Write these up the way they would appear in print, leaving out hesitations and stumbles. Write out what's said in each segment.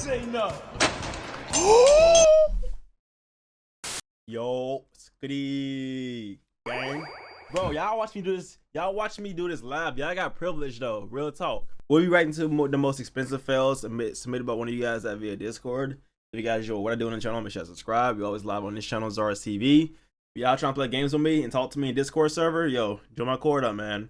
say no. Yo, skitty gang. Bro, y'all watch me do this. Y'all watch me do this live. Y'all got privilege though. Real talk. We'll be writing to the most expensive fails submitted by one of you guys that via Discord. If you guys enjoy what I do on the channel, make sure to subscribe. We always live on this channel, Zars TV. If y'all trying to play games with me and talk to me in Discord server, yo, join my cord up, man.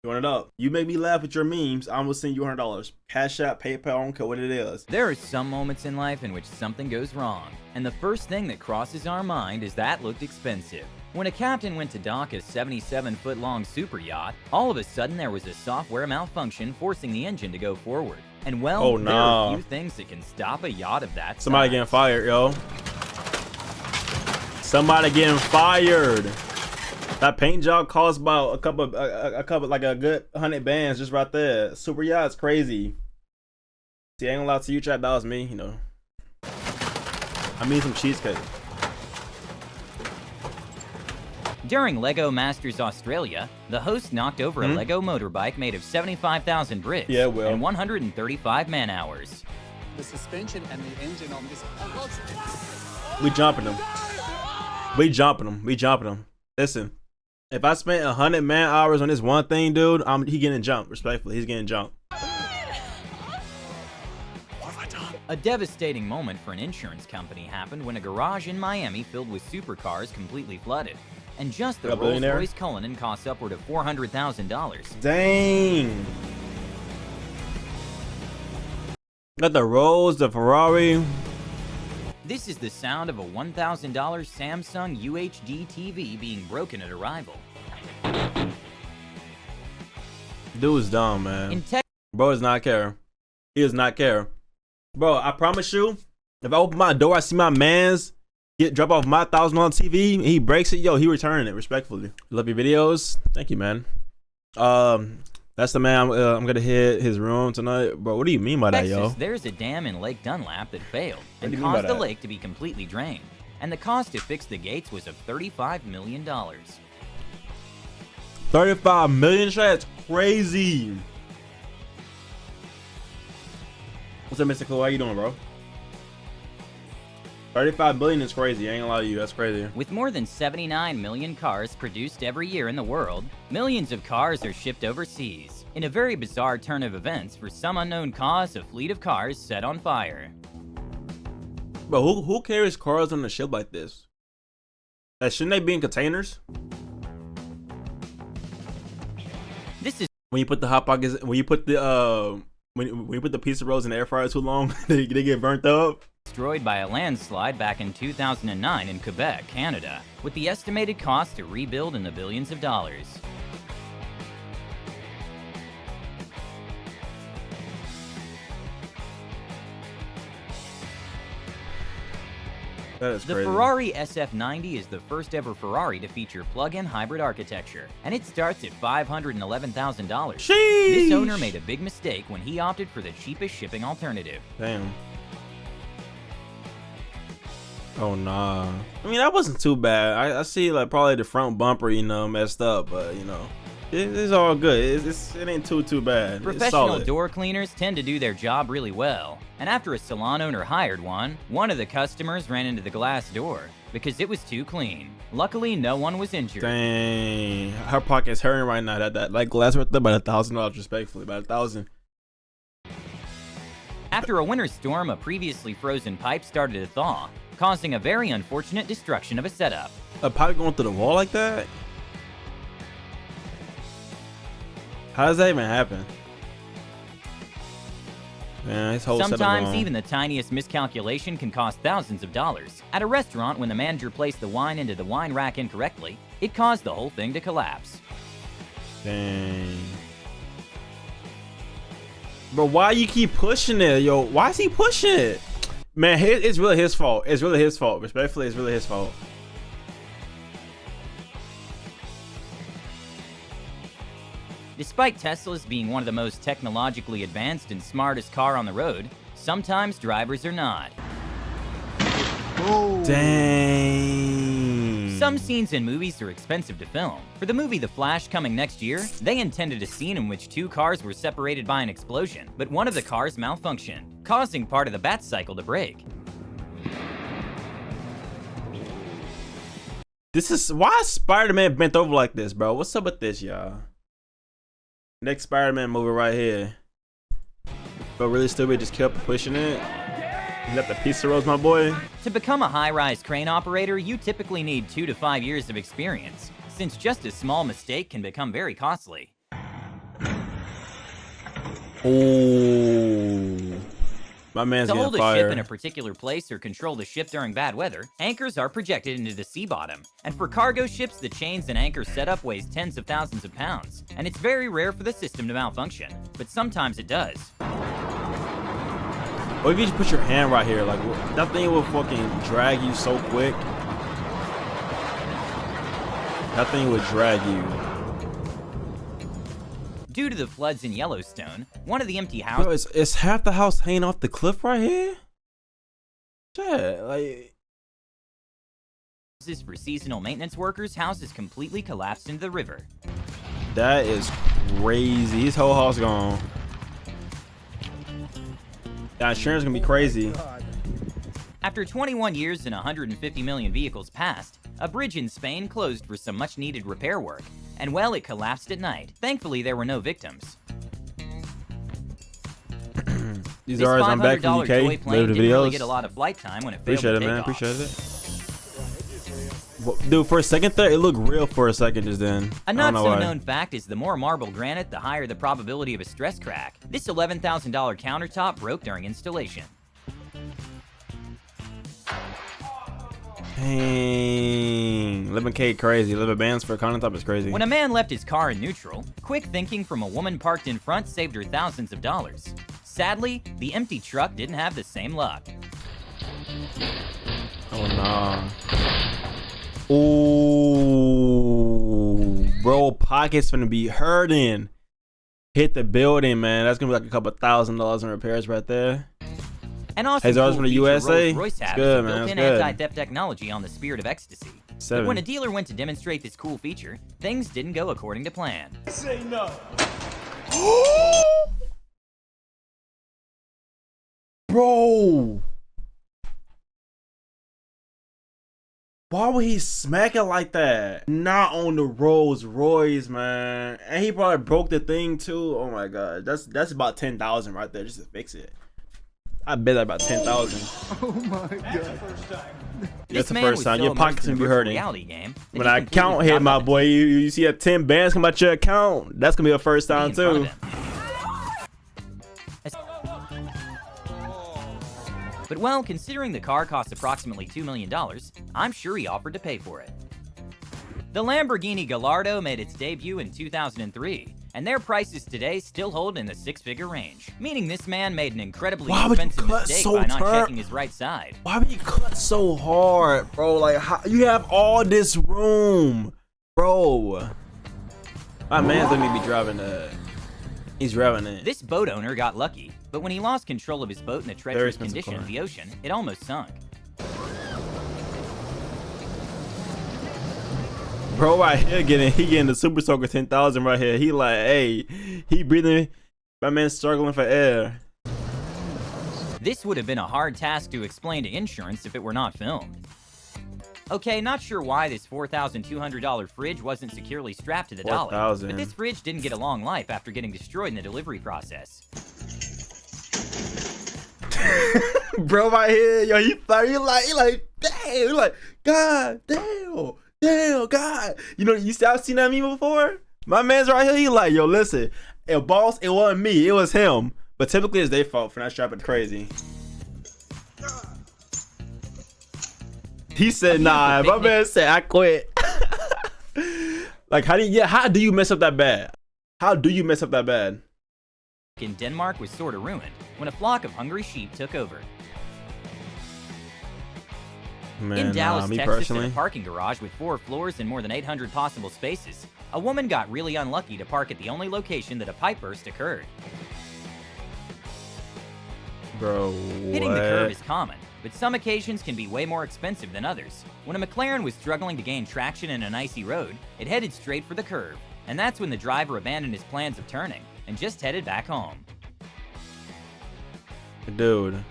Join it up. You make me laugh with your memes, I'm gonna send you $100. Cash App, PayPal, I don't care what it is. There are some moments in life in which something goes wrong, and the first thing that crosses our mind is that looked expensive. When a captain went to dock a 77-foot-long super yacht, all of a sudden there was a software malfunction forcing the engine to go forward. And well, there are a few things that can stop a yacht of that Somebody size. getting fired, yo. Somebody getting fired. That paint job cost about a couple, like a good 100 bands just right there. Super yacht's crazy. See, I ain't gonna lie to you, chat. That was me, you know. I mean some cheesecake. During LEGO Masters Australia, the host knocked over a LEGO motorbike made of 75,000 bricks and 135 man-hours. The suspension and the engine on this. We jumping them. We jumping them. We jumping them. Listen, if I spent 100 man-hours on this one thing, dude, he getting jumped. Respectfully, he's getting jumped. A devastating moment for an insurance company happened when a garage in Miami filled with supercars completely flooded. And just the Rolls-Royce Cullinan costs upward of $400,000. Dang. Got the Rolls, the Ferrari. This is the sound of a $1,000 Samsung UHD TV being broken at arrival. Dude's dumb, man. In Bro does not care. He does not care. Bro, I promise you, if I open my door, I see my mans drop off my $1,000 TV, and he breaks it, yo, he returning it respectfully. Love your videos. Thank you, man. That's the man. I'm gonna hit his room tonight, bro. What do you mean by that, yo? There's a dam in Lake Dunlap that failed and caused the lake to be completely drained. And the cost to fix the gates was of $35 million. 35 million? That's crazy. What's up, Mr. Cool? How you doing, bro? 35 billion is crazy. I ain't gonna lie to you. That's crazy. With more than 79 million cars produced every year in the world, millions of cars are shipped overseas. In a very bizarre turn of events, for some unknown cause, a fleet of cars set on fire. But who carries cars on a ship like this? Shouldn't they be in containers? This is when you put the hot pockets, when you put the when you put the pizza rolls in the air fryer too long, they get burnt up. Destroyed by a landslide back in 2009 in Quebec, Canada, with the estimated cost to rebuild in the billions of dollars. That is crazy. The Ferrari SF90 is the first ever Ferrari to feature plug-in hybrid architecture, and it starts at $511,000. This owner made a big mistake when he opted for the cheapest shipping alternative. Damn. Oh nah. I mean, that wasn't too bad. I see like probably the front bumper, you know, messed up, but you know, it's all good. It ain't too bad. Professional door cleaners tend to do their job really well, and after a salon owner hired one of the customers ran into the glass door because it was too clean. Luckily, no one was injured. Dang, her pocket's hurting right now. That like glass worth about $1,000, respectfully, about $1,000. After a winter storm, a previously frozen pipe started to thaw, causing a very unfortunate destruction of a setup. A pipe going through the wall like that? How does that even happen? Yeah, his whole Sometimes even the tiniest miscalculation can cost thousands of dollars. At a restaurant, when the manager placed the wine into the wine rack incorrectly, it caused the whole thing to collapse. Dang. Bro, why you keep pushing it, yo? Why is he pushing it? Man, it's really his fault. It's really his fault. Respectfully, it's really his fault. Despite Teslas being one of the most technologically advanced and smartest car on the road, sometimes drivers are not. Dang. Some scenes in movies are expensive to film. For the movie The Flash coming next year, they intended a scene in which two cars were separated by an explosion, but one of the cars malfunctioned, causing part of the bat cycle to break. This is why is Spider-Man bent over like this, bro? What's up with this, y'all? Next Spider-Man movie right here. But really stupid, just kept pushing it. You got the pizza rolls, my boy. To become a high-rise crane operator, you typically need 2 to 5 years of experience, since just a small mistake can become very costly. Oh, my man's To getting hold a fired. ship in a particular place or control the ship during bad weather, anchors are projected into the sea bottom. And for cargo ships, the chains and anchor setup weighs tens of thousands of pounds, and it's very rare for the system to malfunction, but sometimes it does. Or if you just put your hand right here, like that thing will fucking drag you so quick. That thing would drag you. Due to the floods in Yellowstone, one of the empty Bro, houses it's half the house hanging off the cliff right here. Shit, like for seasonal maintenance workers' houses completely collapsed into the river. that is crazy. His whole house gone. That insurance gonna be crazy. After 21 years and 150 million vehicles passed, a bridge in Spain closed for some much-needed repair work, and well, it collapsed at night. Thankfully, there were no victims. These This are I'm back from $500 UK. toy Later plane the didn't really videos. get a lot of flight time when it failed Appreciate to it, take man. off. Appreciate it. Well, dude, for a second there, it looked real for a second just then. A I don't not know so why. known fact is the more marble granite, the higher the probability of a stress crack. This $11,000 countertop broke during installation. Dang. 11K crazy. 11 bands for a countertop is crazy. When a man left his car in neutral, quick thinking from a woman parked in front saved her thousands of dollars. Sadly, the empty truck didn't have the same luck. Oh no. Ooh, bro, pockets finna be hurting. Hit the building, man. That's gonna be like a couple $1,000 in repairs right there. And also, Hey, those from the USA? Rolls-Royce It's has good, man. built-in It's good. anti-theft technology on the Spirit of Ecstasy. But 7. when a dealer went to demonstrate this cool feature, things didn't go according to plan. Say no. Bro, why would he smack it like that? Not on the Rolls Royce, man. And he probably broke the thing too. Oh my god, that's about 10,000 right there just to fix it. I bet that about 10,000. Oh my god. That's This the man first was time so your immersed pockets in gonna the be virtual hurting. reality game that When he I completely count hit, forgot my about boy, you see that 10 bands come out your account. That's gonna be a first the time in front of too. him. But well, considering the car cost approximately $2 million, I'm sure he offered to pay for it. The Lamborghini Gallardo made its debut in 2003, and their prices today still hold in the six-figure range, meaning this man made an incredibly Why would you expensive cut mistake so by not turn- checking his right side. Why would you cut so hard, bro? Like, how, you have all this room, bro. My man's letting me be driving that. He's driving it. This boat owner got lucky, but when he lost control of his boat in a treacherous expensive condition car. in the ocean, it almost sunk. Bro right here getting the Super Soaker 10,000 right here. He like, hey, he breathing. My man's struggling for air. This would have been a hard task to explain to insurance if it were not filmed. Okay, not sure why this $4,200 fridge wasn't securely strapped to the dolly, $4,000. but this fridge didn't get a long life after getting destroyed in the delivery process. Bro right here, yo, he like, damn, he like, God damn, God. You know, I've seen that meme before. My man's right here, he like, yo, listen, boss, it wasn't me, it was him. But typically it's their fault for not strapping crazy. He said, nah, my man said, I quit. Like, how do you mess up that bad? How do you mess up that bad? In Denmark was sort of ruined when a flock of hungry sheep took over. Man, In Dallas, me Texas, in personally. a parking garage with 4 floors and more than 800 possible spaces, a woman got really unlucky to park at the only location that a pipe burst occurred. Bro, Hitting the curve what? is common, but some occasions can be way more expensive than others. When a McLaren was struggling to gain traction in an icy road, it headed straight for the curve, and that's when the driver abandoned his plans of turning and just headed back home. Dude.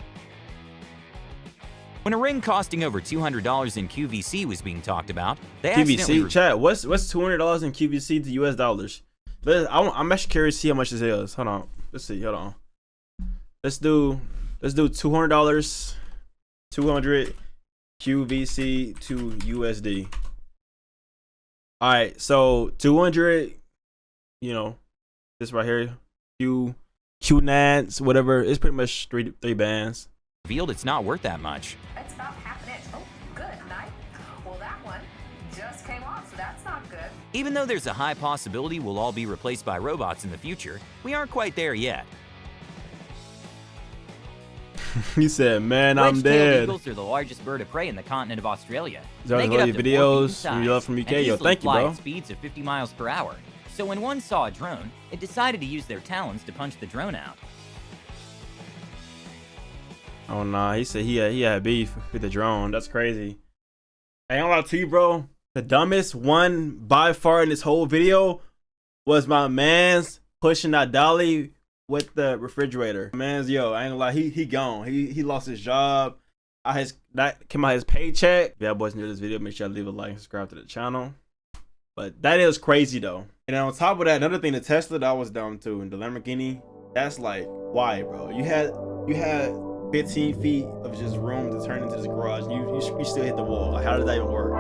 When a ring costing over $200 in QVC was being talked about, they accidentally QVC, chat. What's $200 in QVC to US dollars? I'm actually curious to see how much this is. Hold on. Let's see. Hold on. Let's do $200. 200 QVC to USD. All right. So 200. You know, this right here. QNADs, whatever. It's pretty much three bands. revealed it's not worth that much. It's about half an inch. Oh, good. Nice. Well, that one just came off, so that's not good. Even though there's a high possibility we'll all be replaced by robots in the future, we aren't quite there yet. He said, "Man, I'm Wedge-tailed dead." eagles are the largest bird of prey in the continent of Australia. Those They are get up your to 4 feet in videos you love size from UK. and Yo, easily thank you, fly bro. at speeds of 50 miles per hour. So when one saw a drone, it decided to use their talons to punch the drone out. Oh nah, he said he had beef with the drone. That's crazy. I ain't gonna lie to you, bro. The dumbest one by far in this whole video was my man's pushing that dolly with the refrigerator. Man's yo, I ain't gonna lie, he gone. He lost his job. That came out his paycheck. If y'all boys new to this video, make sure you leave a like and subscribe to the channel. But that is crazy though. And on top of that, another thing, the Tesla, that was dumb too. And the Lamborghini, that's like, why, bro? You had 15 feet of just room to turn into this garage. You still hit the wall. Like, how did that even work?